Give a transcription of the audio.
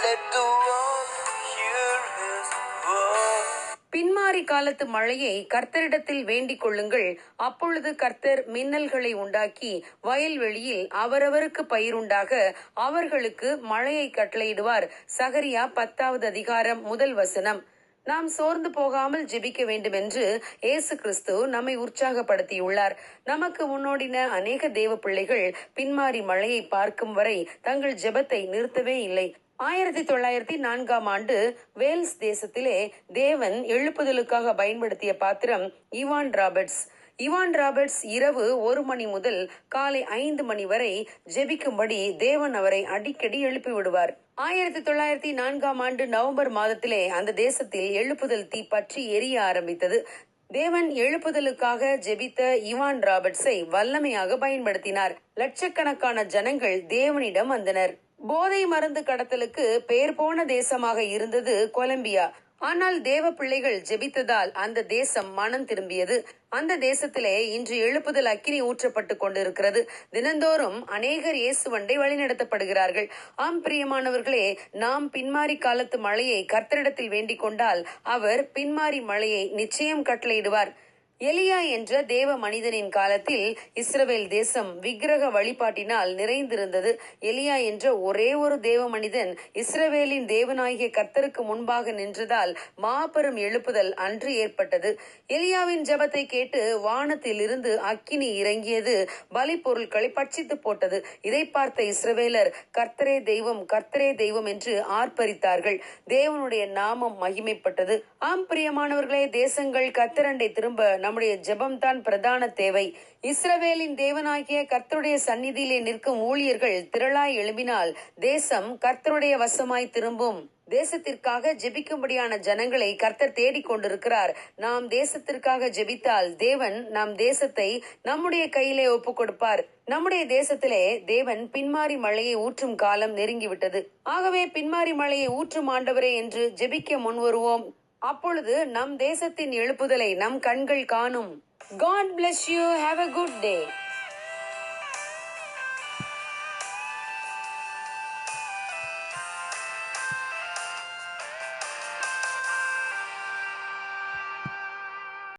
Let the world hear his word. பின்மாறி காலத்து மழையை கர்த்தரிடத்தில் வேண்டிக் கொள்ளுங்கள். அப்பொழுது கர்த்தர் மின்னல்களை உண்டாக்கி வயல்வெளியில் அவரவருக்கு பயிருண்டாக அவர்களுக்கு மழையை கட்டளையிடுவார். சகரியா 10:1 நாம் சோர்ந்து போகாமல் ஜெபிக்க வேண்டும் என்று இயேசு கிறிஸ்து நம்மை உற்சாகப்படுத்தியுள்ளார். நமக்கு முன்னோடின அநேக தேவ பிள்ளைகள் பின்மாறி மழையை பார்க்கும் வரை தங்கள் ஜெபத்தை நிறுத்தவே இல்லை. 1904 வேல்ஸ் தேசத்திலே தேவன் எழுப்புதலுக்காக பயன்படுத்திய பாத்திரம் இவான் ராபர்ட்ஸ். இவான் ராபர்ட்ஸ் இரவு 1 மணி முதல் காலை 5 மணி வரை ஜெபிக்கும்படி தேவன் அவரை அடிக்கடி எழுப்பி விடுவார். 1904 நவம்பர் மாதத்திலே அந்த தேசத்தில் எழுப்புதல் தீ பற்றி எரிய ஆரம்பித்தது. தேவன் எழுப்புதலுக்காக ஜெபித்த இவான் ராபர்ட்ஸை வல்லமையாக பயன்படுத்தினார். லட்சக்கணக்கான ஜனங்கள் தேவனிடம் வந்தனர். போதை மருந்து கடத்தலுக்கு பெயர் போன தேசமாக இருந்தது கொலம்பியா. ஆனால் தேவ பிள்ளைகள் ஜெபித்ததால் அந்த தேசம் மனம் திரும்பியது. அந்த தேசத்திலே இன்று எழுப்புதல் அக்கினி ஊற்றப்பட்டு கொண்டிருக்கிறது. தினந்தோறும் அநேகர் இயேசுவண்டை வழிநடத்தப்படுகிறார்கள். ஆம் பிரியமானவர்களே, நாம் பின்மாறி காலத்து மழையை கர்த்தரிடத்தில் வேண்டிக் கொண்டால் அவர் பின்மாறி மழையை நிச்சயம் கட்டளையிடுவார். எலியா என்ற தேவ மனிதனின் காலத்தில் இஸ்ரவேல் தேசம் விக்கிரக வழிபாட்டினால் நிறைந்திருந்தது. எலியா என்ற ஒரே ஒரு தேவ மனிதன் இஸ்ரவேலின் தேவனாகிய கர்த்தருக்கு முன்பாக நின்றதால் மாபெரும் எழுப்புதல் அன்று ஏற்பட்டது. எலியாவின் ஜெபத்தை கேட்டு வானத்தில் இருந்து அக்கினி இறங்கியது, பலி பொருட்களை பட்சித்து போட்டது. இதை பார்த்த இஸ்ரவேலர் கர்த்தரே தெய்வம், கர்த்தரே தெய்வம் என்று ஆர்ப்பரித்தார்கள். தேவனுடைய நாமம் மகிமைப்பட்டது. ஆம் பிரியமானவர்களே, தேசங்கள் கர்த்தரண்டை திரும்ப நம்முடைய ஜெபம்தான் பிரதான தேவை. இஸ்ரவேலின் தேவனாகிய கர்த்தருடைய சந்நிதியிலே நிற்கும் ஊழியர்கள் திரளாய் எழும்பினால் தேசம் கர்த்தருடைய வசமாய் திரும்பும். தேசத்திற்காக ஜெபிக்கும்படியான ஜனங்களை கர்த்தர் தேடிக் கொண்டிருக்கிறார். நாம் தேசத்திற்காக ஜெபித்தால் தேவன் நம் தேசத்தை நம்முடைய கையிலே ஒப்புக் கொடுப்பார். நம்முடைய தேசத்திலே தேவன் பின்மாறி மழையை ஊற்றும் காலம் நெருங்கிவிட்டது. ஆகவே பின்மாறி மழையை ஊற்றும் ஆண்டவரே என்று ஜெபிக்க முன்வருவோம். அப்பொழுது நம் தேசத்தின் எழுப்புதலை நம் கண்கள் காணும். God bless you. Have a good day.